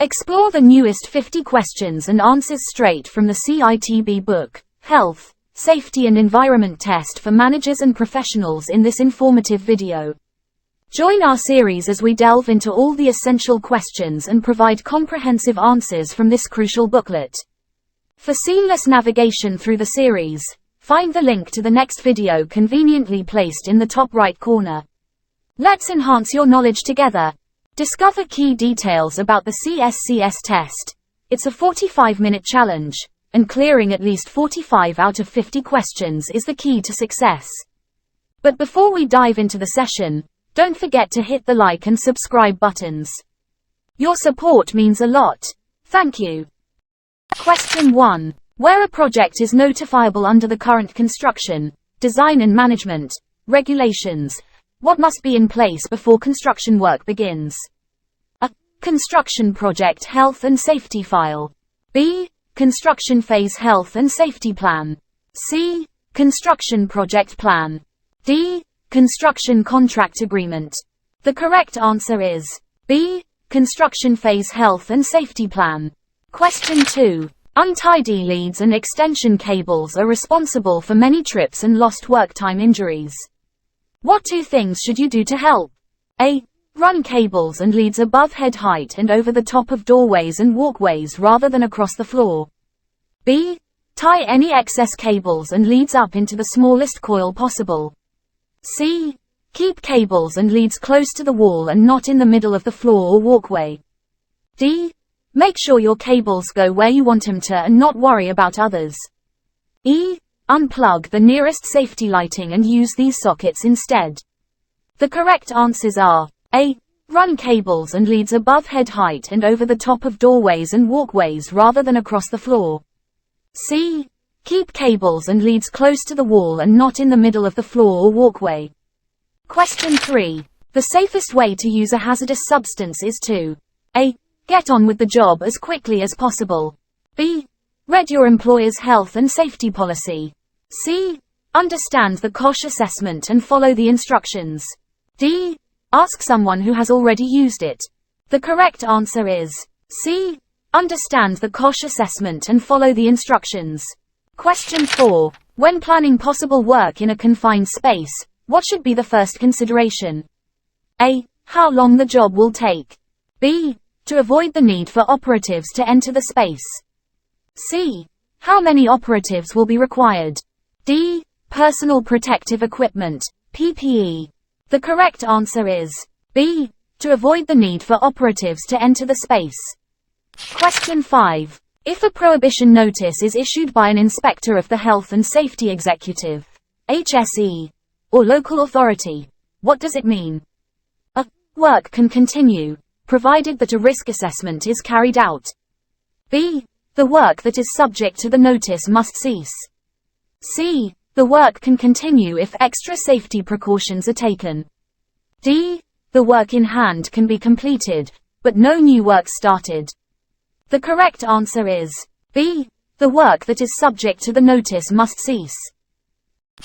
Explore the newest 50 questions and answers straight from the CiTB book, Health, Safety and Environment Test for Managers and Professionals in this informative video. Join our series as we delve into all the essential questions and provide comprehensive answers from this crucial booklet. For seamless navigation through the series, find the link to the next video conveniently placed in the top right corner. Let's enhance your knowledge together. Discover key details about the CSCS test. It's a 45-minute challenge, and clearing at least 45 out of 50 questions is the key to success. But before we dive into the session, don't forget to hit the like and subscribe buttons. Your support means a lot. Thank you. Question 1. Where a project is notifiable under the current construction, design and management regulations, what must be in place before construction work begins? A. Construction project health and safety file. B. Construction phase health and safety plan. C. Construction project plan. D. Construction contract agreement. The correct answer is B. Construction phase health and safety plan. Question 2. Untidy leads and extension cables are responsible for many trips and lost work time injuries. What two things should you do to help? A. Run cables and leads above head height and over the top of doorways and walkways rather than across the floor. B. Tie any excess cables and leads up into the smallest coil possible. C. Keep cables and leads close to the wall and not in the middle of the floor or walkway. D. Make sure your cables go where you want them to and not worry about others. E. Unplug the nearest safety lighting and use these sockets instead. The correct answers are A. Run cables and leads above head height and over the top of doorways and walkways rather than across the floor. C. Keep cables and leads close to the wall and not in the middle of the floor or walkway. Question 3. The safest way to use a hazardous substance is to A. Get on with the job as quickly as possible. B. Read your employer's health and safety policy. C. Understand the COSH assessment and follow the instructions. D. Ask someone who has already used it. The correct answer is C. Understand the COSH assessment and follow the instructions. Question 4. When planning possible work in a confined space, what should be the first consideration? A. How long the job will take. B. To avoid the need for operatives to enter the space. C. How many operatives will be required? D. Personal protective equipment, PPE. The correct answer is B. To avoid the need for operatives to enter the space. Question 5. If a prohibition notice is issued by an inspector of the Health and Safety Executive, HSE, or local authority, what does it mean? A. Work can continue, provided that a risk assessment is carried out. B. The work that is subject to the notice must cease. C. The work can continue if extra safety precautions are taken. D. The work in hand can be completed, but no new work started. The correct answer is B. The work that is subject to the notice must cease.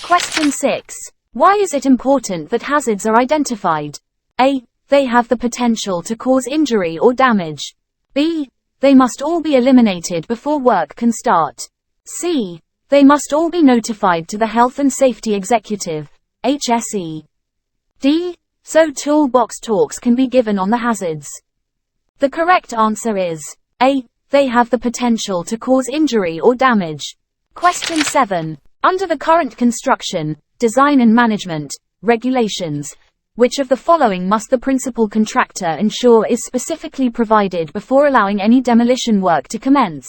Question 6. Why is it important that hazards are identified? A. They have the potential to cause injury or damage. B. They must all be eliminated before work can start. C. They must all be notified to the Health and Safety Executive, HSE. D. So toolbox talks can be given on the hazards. The correct answer is A. They have the potential to cause injury or damage. Question 7. Under the current construction, design and management regulations, which of the following must the principal contractor ensure is specifically provided before allowing any demolition work to commence?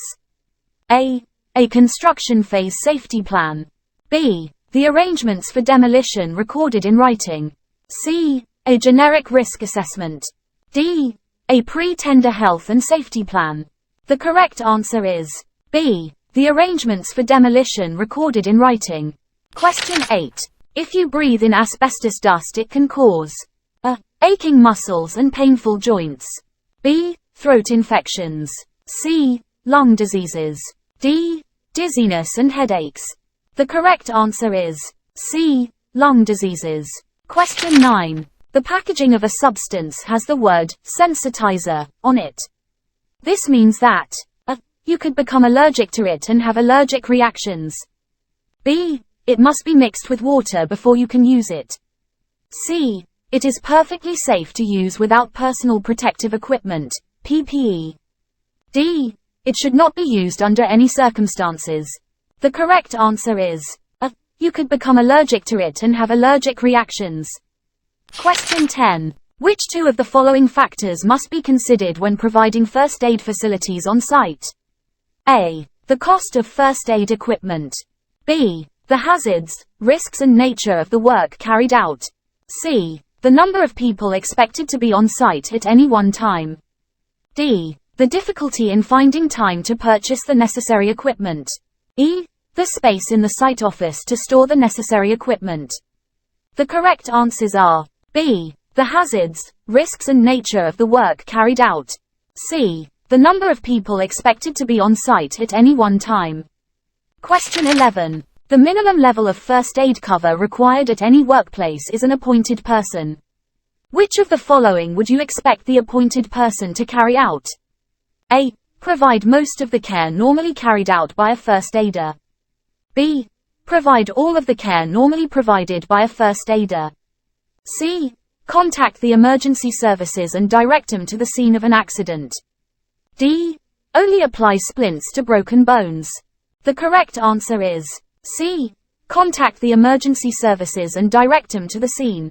A. A construction phase safety plan. B. The arrangements for demolition recorded in writing. C. A generic risk assessment. D. A pre-tender health and safety plan. The correct answer is B. The arrangements for demolition recorded in writing. Question 8. If you breathe in asbestos dust, it can cause A. Aching muscles and painful joints. B. Throat infections. C. Lung diseases. D. Dizziness and headaches. The correct answer is C. Lung diseases. Question 9. The packaging of a substance has the word sensitizer on it. This means that a. You could become allergic to it and have allergic reactions. B. It must be mixed with water before you can use it. C. It is perfectly safe to use without personal protective equipment, PPE. D. It should not be used under any circumstances. The correct answer is a. You could become allergic to it and have allergic reactions. Question 10. Which two of the following factors must be considered when providing first aid facilities on site? A. The cost of first aid equipment. B. The hazards, risks and nature of the work carried out. C. The number of people expected to be on site at any one time. D. The difficulty in finding time to purchase the necessary equipment. E. The space in the site office to store the necessary equipment. The correct answers are B. The hazards, risks and nature of the work carried out. C. The number of people expected to be on site at any one time. Question 11. The minimum level of first aid cover required at any workplace is an appointed person. Which of the following would you expect the appointed person to carry out? A. Provide most of the care normally carried out by a first aider. B. Provide all of the care normally provided by a first aider. C. Contact the emergency services and direct them to the scene of an accident. D. Only apply splints to broken bones. The correct answer is C. Contact the emergency services and direct them to the scene.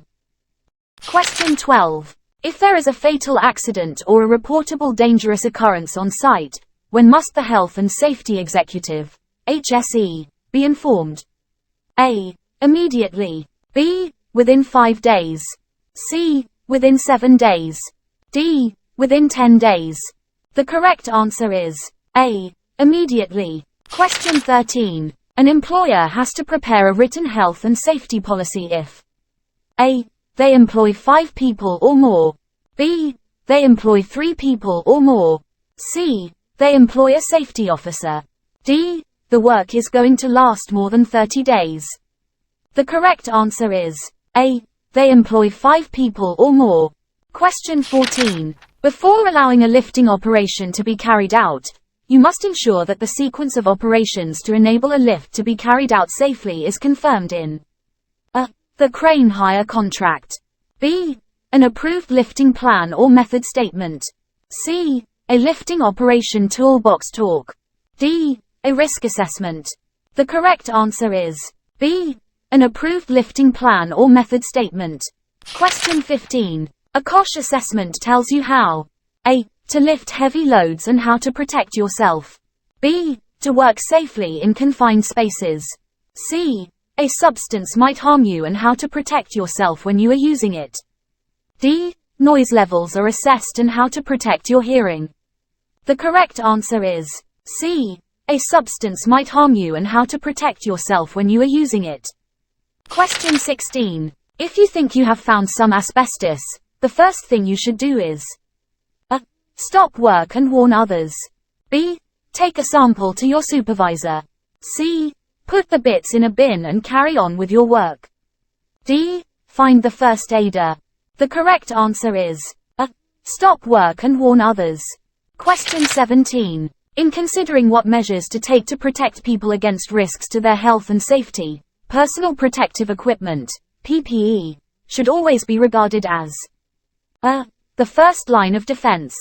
Question 12. If there is a fatal accident or a reportable dangerous occurrence on site, when must the Health and Safety Executive, HSE, be informed? A. Immediately. B. Within 5 days. C. Within 7 days. D. Within 10 days. The correct answer is A. Immediately. Question 13. An employer has to prepare a written health and safety policy if A. They employ 5 people or more. B. They employ 3 people or more. C. They employ a safety officer. D. The work is going to last more than 30 days. The correct answer is A. They employ 5 people or more. Question 14. Before allowing a lifting operation to be carried out, you must ensure that the sequence of operations to enable a lift to be carried out safely is confirmed in A. The crane hire contract. B. An approved lifting plan or method statement. C. A lifting operation toolbox talk. D. A risk assessment. The correct answer is B. An approved lifting plan or method statement. Question 15. A COSH assessment tells you how A. To lift heavy loads and how to protect yourself. B. To work safely in confined spaces. C. A substance might harm you and how to protect yourself when you are using it. D. Noise levels are assessed and how to protect your hearing. The correct answer is C. A substance might harm you and how to protect yourself when you are using it. Question 16. If you think you have found some asbestos, the first thing you should do is A. Stop work and warn others. B. Take a sample to your supervisor. C. Put the bits in a bin and carry on with your work. D. Find the first aider. The correct answer is A. Stop work and warn others. Question 17. In considering what measures to take to protect people against risks to their health and safety, personal protective equipment, PPE, should always be regarded as A. The first line of defense.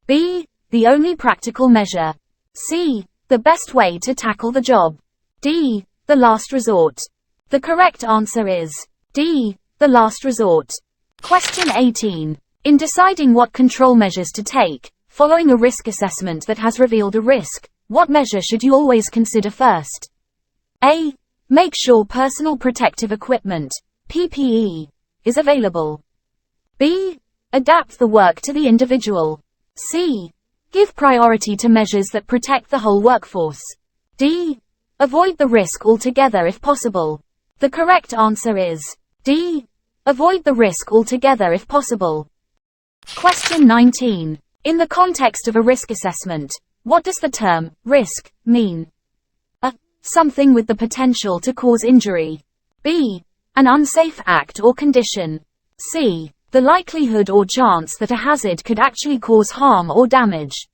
B. The only practical measure. C. The best way to tackle the job. D. The last resort. The correct answer is D. The last resort. Question 18. In deciding what control measures to take, following a risk assessment that has revealed a risk, what measure should you always consider first? A. Make sure personal protective equipment, PPE, is available. B. Adapt the work to the individual. C. Give priority to measures that protect the whole workforce. D. Avoid the risk altogether if possible. The correct answer is D. Avoid the risk altogether if possible. Question 19. In the context of a risk assessment, what does the term risk mean? A. Something with the potential to cause injury. B. An unsafe act or condition. C. The likelihood or chance that a hazard could actually cause harm or damage.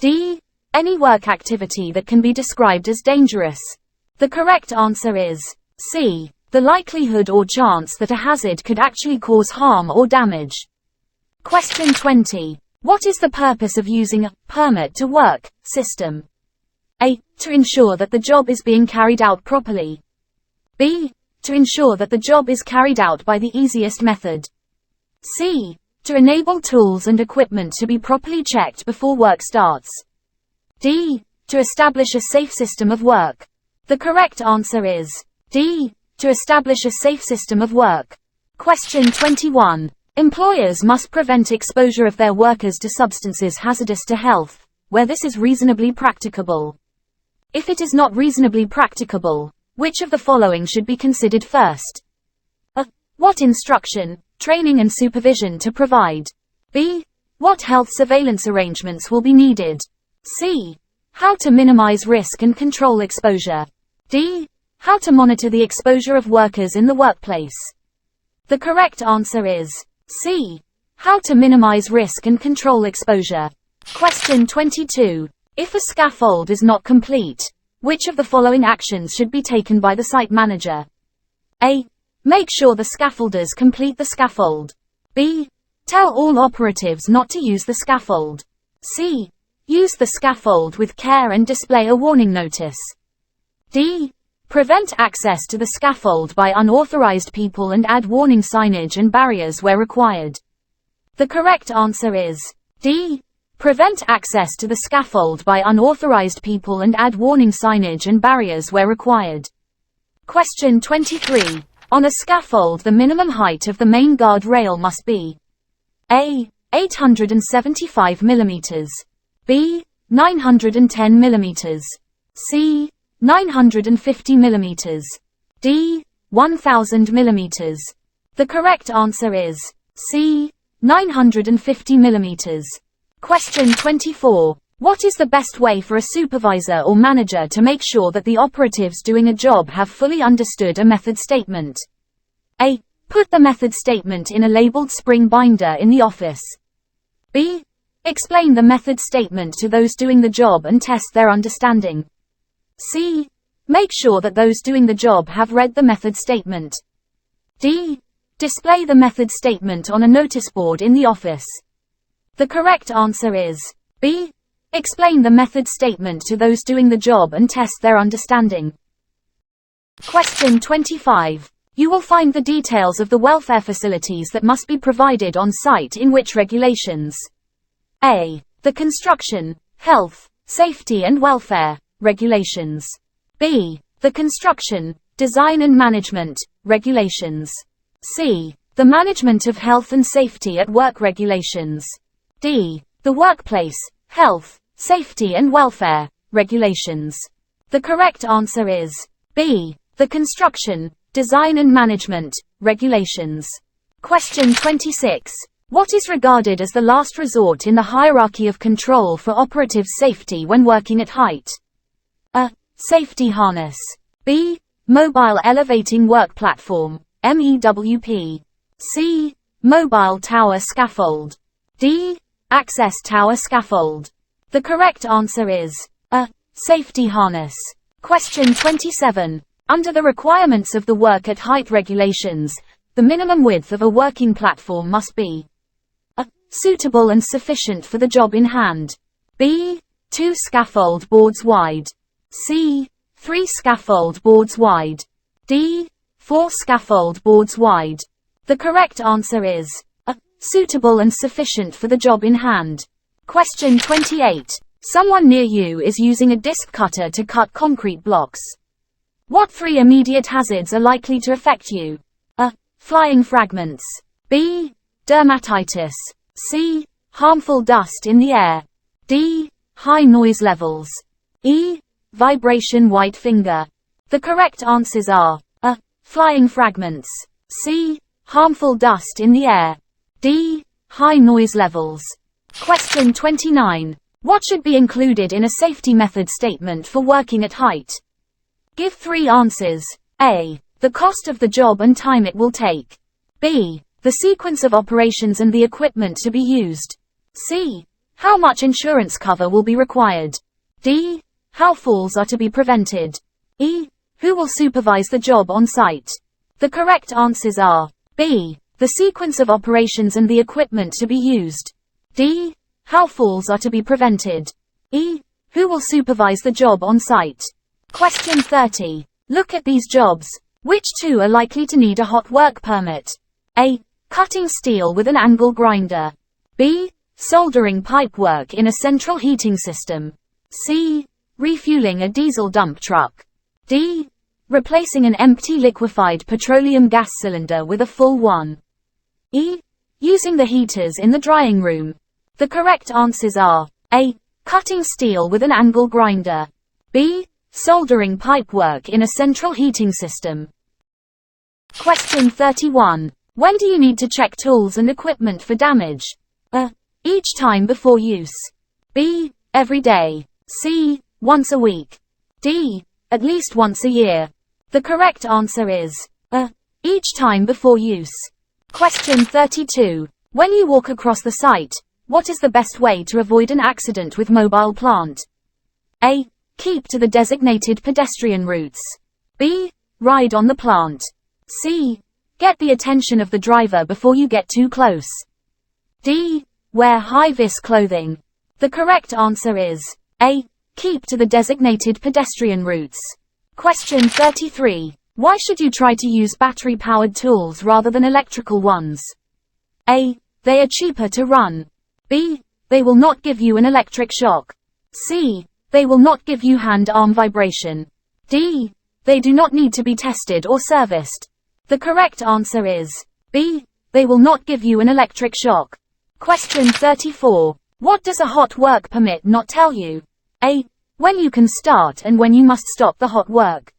D. Any work activity that can be described as dangerous. The correct answer is C. The likelihood or chance that a hazard could actually cause harm or damage. Question 20. What is the purpose of using a permit to work system? A. To ensure that the job is being carried out properly. B. To ensure that the job is carried out by the easiest method. C. To enable tools and equipment to be properly checked before work starts. D. To establish a safe system of work. The correct answer is D. To establish a safe system of work. Question 21. Employers must prevent exposure of their workers to substances hazardous to health, where this is reasonably practicable. If it is not reasonably practicable, which of the following should be considered first? A. What instruction, training and supervision to provide? B. What health surveillance arrangements will be needed? C. How to minimize risk and control exposure? D. How to monitor the exposure of workers in the workplace? The correct answer is C. How to minimize risk and control exposure. Question 22. If a scaffold is not complete, which of the following actions should be taken by the site manager? A. Make sure the scaffolders complete the scaffold. B. Tell all operatives not to use the scaffold. C. Use the scaffold with care and display a warning notice. D. Prevent access to the scaffold by unauthorized people and add warning signage and barriers where required. The correct answer is D. Prevent access to the scaffold by unauthorized people and add warning signage and barriers where required. Question 23. On a scaffold, the minimum height of the main guard rail must be A. 875 mm. B. 910 mm. C. 950 mm. D. 1000 mm. The correct answer is C. 950 mm. Question 24. What is the best way for a supervisor or manager to make sure that the operatives doing a job have fully understood a method statement? A. Put the method statement in a labeled spring binder in the office. B. Explain the method statement to those doing the job and test their understanding. C. Make sure that those doing the job have read the method statement. D. Display the method statement on a notice board in the office. The correct answer is B. Explain the method statement to those doing the job and test their understanding. Question 25. You will find the details of the welfare facilities that must be provided on site in which regulations? A. The construction, health, safety and welfare regulations. B. The construction, design and management regulations. C. The management of health and safety at work regulations. D. The workplace, health, safety and welfare regulations. The correct answer is B. The construction, design and management regulations. Question 26. What is regarded as the last resort in the hierarchy of control for operative safety when working at height? A. Safety harness. B. Mobile elevating work platform, MEWP. C. Mobile tower scaffold. D. Access tower scaffold. The correct answer is A. Safety harness. Question 27. Under the requirements of the work at height regulations, the minimum width of a working platform must be A. Suitable and sufficient for the job in hand. B. 2 scaffold boards wide. C. 3 scaffold boards wide. D. 4 scaffold boards wide. The correct answer is A. Suitable and sufficient for the job in hand. Question 28. Someone near you is using a disc cutter to cut concrete blocks. What 3 immediate hazards are likely to affect you? A. Flying fragments. B. Dermatitis. C. Harmful dust in the air. D. High noise levels. E. Vibration white finger. The correct answers are A. Flying fragments. C. Harmful dust in the air. D. High noise levels. Question 29. What should be included in a safety method statement for working at height? Give 3 answers. A. The cost of the job and time it will take. B. The sequence of operations and the equipment to be used. C. How much insurance cover will be required? D. How falls are to be prevented? E. Who will supervise the job on site? The correct answers are B. The sequence of operations and the equipment to be used. D. How falls are to be prevented. E. Who will supervise the job on site? Question 30. Look at these jobs. Which two are likely to need a hot work permit? A. Cutting steel with an angle grinder. B. Soldering pipe work in a central heating system. C. Refueling a diesel dump truck. D. Replacing an empty liquefied petroleum gas cylinder with a full one. E. Using the heaters in the drying room. The correct answers are A. Cutting steel with an angle grinder. B. Soldering pipe work in a central heating system. Question 31. When do you need to check tools and equipment for damage? A. Each time before use. B. Every day. C. Once a week. D. At least once a year. The correct answer is A. Each time before use. Question 32. When you walk across the site, what is the best way to avoid an accident with mobile plant? A. Keep to the designated pedestrian routes. B. Ride on the plant. C. Get the attention of the driver before you get too close. D. Wear high-vis clothing. The correct answer is A. Keep to the designated pedestrian routes. Question 33. Why should you try to use battery-powered tools rather than electrical ones? A. They are cheaper to run. B. They will not give you an electric shock. C. They will not give you hand-arm vibration. D. They do not need to be tested or serviced. The correct answer is B. They will not give you an electric shock. Question 34. What does a hot work permit not tell you? A. When you can start and when you must stop the hot work.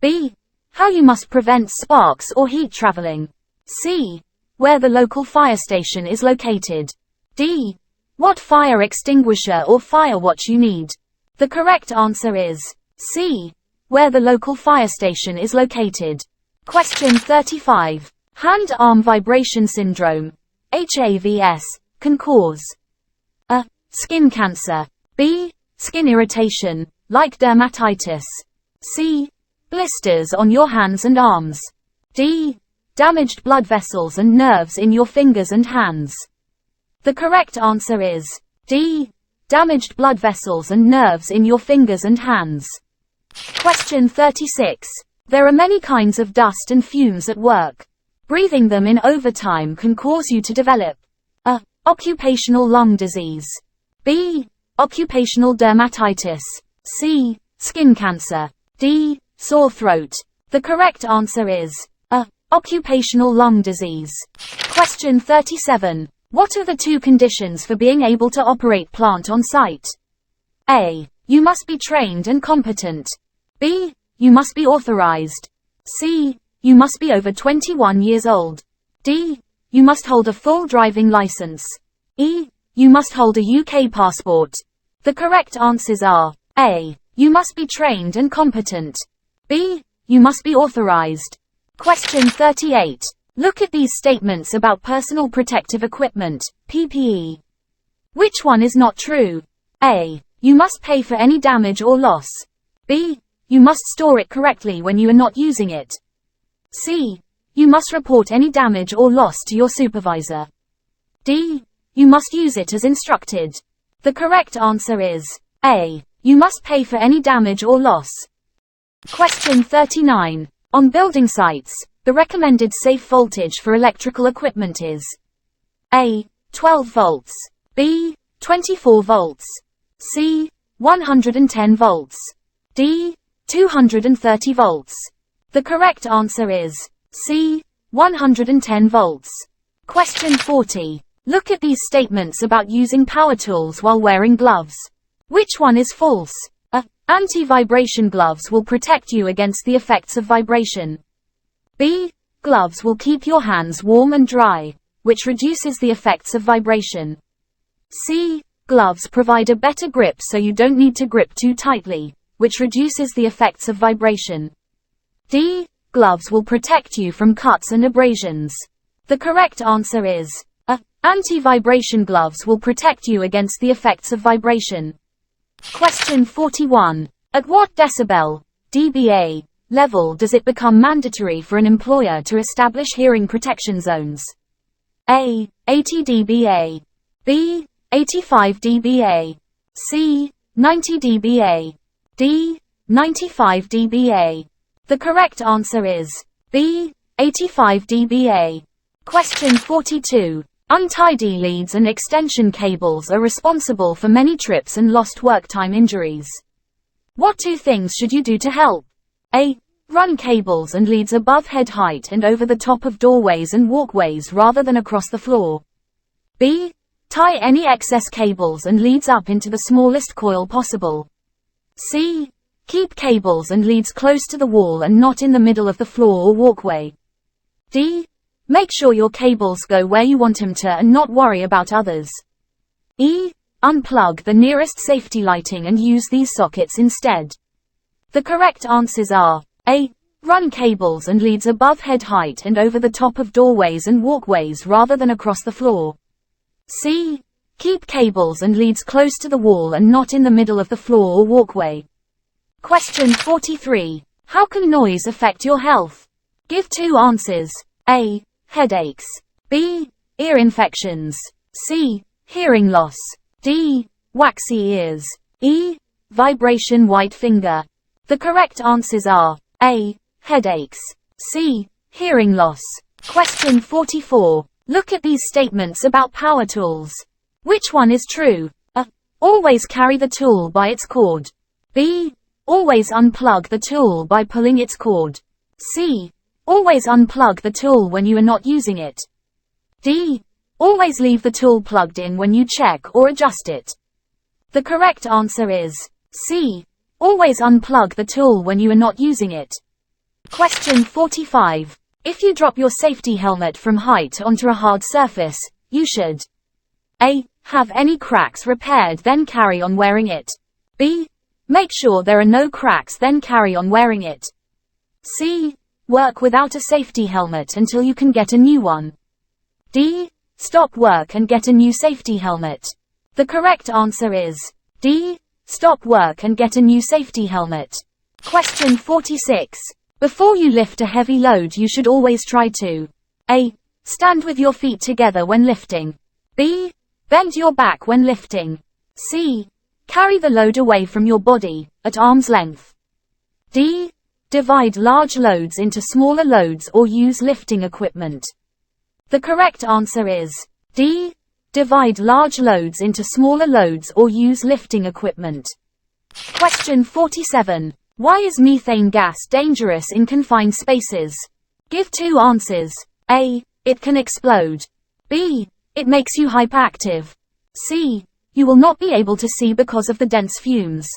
B. How you must prevent sparks or heat traveling. C. Where the local fire station is located. D. What fire extinguisher or fire watch you need. The correct answer is C. Where the local fire station is located. Question 35. Hand-arm vibration syndrome, HAVS, can cause A. Skin cancer. B. Skin irritation, like dermatitis. C. Blisters on your hands and arms. D. Damaged blood vessels and nerves in your fingers and hands. The correct answer is D. Damaged blood vessels and nerves in your fingers and hands. Question 36. There are many kinds of dust and fumes at work. Breathing them in overtime can cause you to develop A. Occupational lung disease. B. Occupational dermatitis. C. Skin cancer. D. Sore throat. The correct answer is A. Occupational lung disease. Question 37. What are the two conditions for being able to operate plant on site? A. You must be trained and competent. B. You must be authorized. C. You must be over 21 years old. D. You must hold a full driving license. E. You must hold a UK passport. The correct answers are A. You must be trained and competent. B. You must be authorized. Question 38. Look at these statements about personal protective equipment, PPE. Which one is not true? A. You must pay for any damage or loss. B. You must store it correctly when you are not using it. C. You must report any damage or loss to your supervisor. D. You must use it as instructed. The correct answer is A. You must pay for any damage or loss. Question 39. On building sites, the recommended safe voltage for electrical equipment is A. 12 volts. B. 24 volts. C. 110 volts. D. 230 volts. The correct answer is C. 110 volts. Question 40. Look at these statements about using power tools while wearing gloves. Which one is false? A. Anti-vibration gloves will protect you against the effects of vibration. B. Gloves will keep your hands warm and dry, which reduces the effects of vibration. C. Gloves provide a better grip so you don't need to grip too tightly, which reduces the effects of vibration. D. Gloves will protect you from cuts and abrasions. The correct answer is A. Anti-vibration gloves will protect you against the effects of vibration. Question 41. At what decibel, dBA, level does it become mandatory for an employer to establish hearing protection zones? A. 80 dBA. B. 85 dBA. C. 90 dBA. D. 95 dBA. The correct answer is B. 85 dBA. Question 42. Untidy leads and extension cables are responsible for many trips and lost work time injuries. What two things should you do to help? A. Run cables and leads above head height and over the top of doorways and walkways rather than across the floor. B. Tie any excess cables and leads up into the smallest coil possible. C. Keep cables and leads close to the wall and not in the middle of the floor or walkway. D. Make sure your cables go where you want them to and not worry about others. E. Unplug the nearest safety lighting and use these sockets instead. The correct answers are A. Run cables and leads above head height and over the top of doorways and walkways rather than across the floor. C. Keep cables and leads close to the wall and not in the middle of the floor or walkway. Question 43. How can noise affect your health? Give two answers. A. Headaches. B. Ear infections. C. Hearing loss. D. Waxy ears. E. Vibration white finger. The correct answers are A. Headaches. C. Hearing loss. Question 44. Look at these statements about power tools. Which one is true? A. Always carry the tool by its cord. B. Always unplug the tool by pulling its cord. C. Always unplug the tool when you are not using it. D. Always leave the tool plugged in when you check or adjust it. The correct answer is C. Always unplug the tool when you are not using it. Question 45. If you drop your safety helmet from height onto a hard surface, you should A. Have any cracks repaired then carry on wearing it. B. Make sure there are no cracks then carry on wearing it. C. Work without a safety helmet until you can get a new one. D. Stop work and get a new safety helmet. The correct answer is D. Stop work and get a new safety helmet. Question 46. Before you lift a heavy load you should always try to A. Stand with your feet together when lifting. B. Bend your back when lifting. C. Carry the load away from your body, at arm's length. D. Divide large loads into smaller loads or use lifting equipment. The correct answer is D. Divide large loads into smaller loads or use lifting equipment. Question 47. Why is methane gas dangerous in confined spaces? Give two answers. A. It can explode. B. It makes you hyperactive. C. You will not be able to see because of the dense fumes.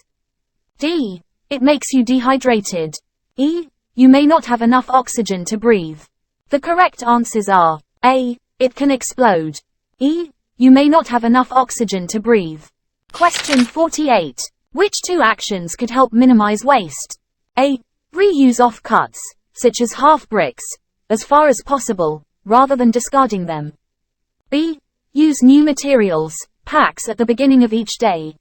D. It makes you dehydrated. E. You may not have enough oxygen to breathe. The correct answers are A. It can explode. E. You may not have enough oxygen to breathe. Question 48. Which two actions could help minimize waste? A. Reuse offcuts, such as half bricks, as far as possible, rather than discarding them. B. Use new materials, packs at the beginning of each day.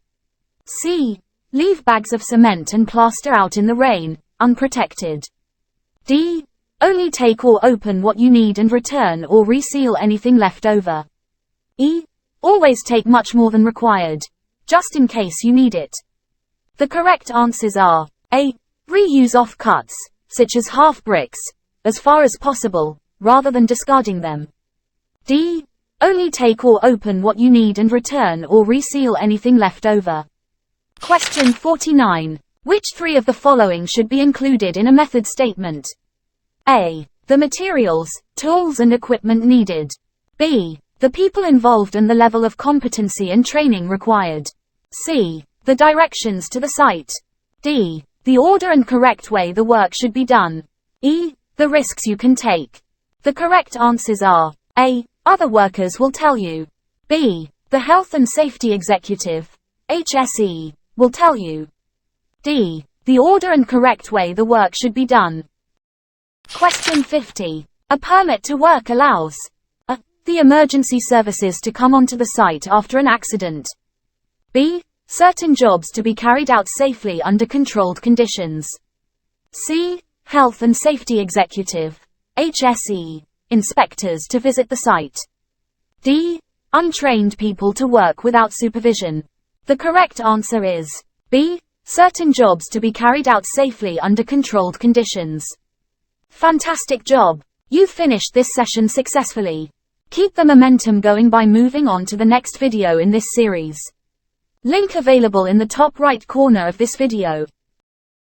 C. Leave bags of cement and plaster out in the rain, unprotected. D. Only take or open what you need and return or reseal anything left over. E. Always take much more than required, just in case you need it. The correct answers are A. Reuse offcuts, such as half bricks, as far as possible, rather than discarding them. D. Only take or open what you need and return or reseal anything left over. Question 49. Which three of the following should be included in a method statement? A. The materials, tools and equipment needed. B. The people involved and the level of competency and training required. C. The directions to the site. D. The order and correct way the work should be done. E. The risks you can take. The correct answers are A. Other workers will tell you. B. The Health and Safety Executive, HSE, will tell you. D. The order and correct way the work should be done. Question 50. A permit to work allows A. the emergency services to come onto the site after an accident. B. Certain jobs to be carried out safely under controlled conditions. C. Health and Safety Executive, HSE, inspectors to visit the site. D. Untrained people to work without supervision. The correct answer is B. Certain jobs to be carried out safely under controlled conditions. Fantastic job! You've finished this session successfully. Keep the momentum going by moving on to the next video in this series. Link available in the top right corner of this video.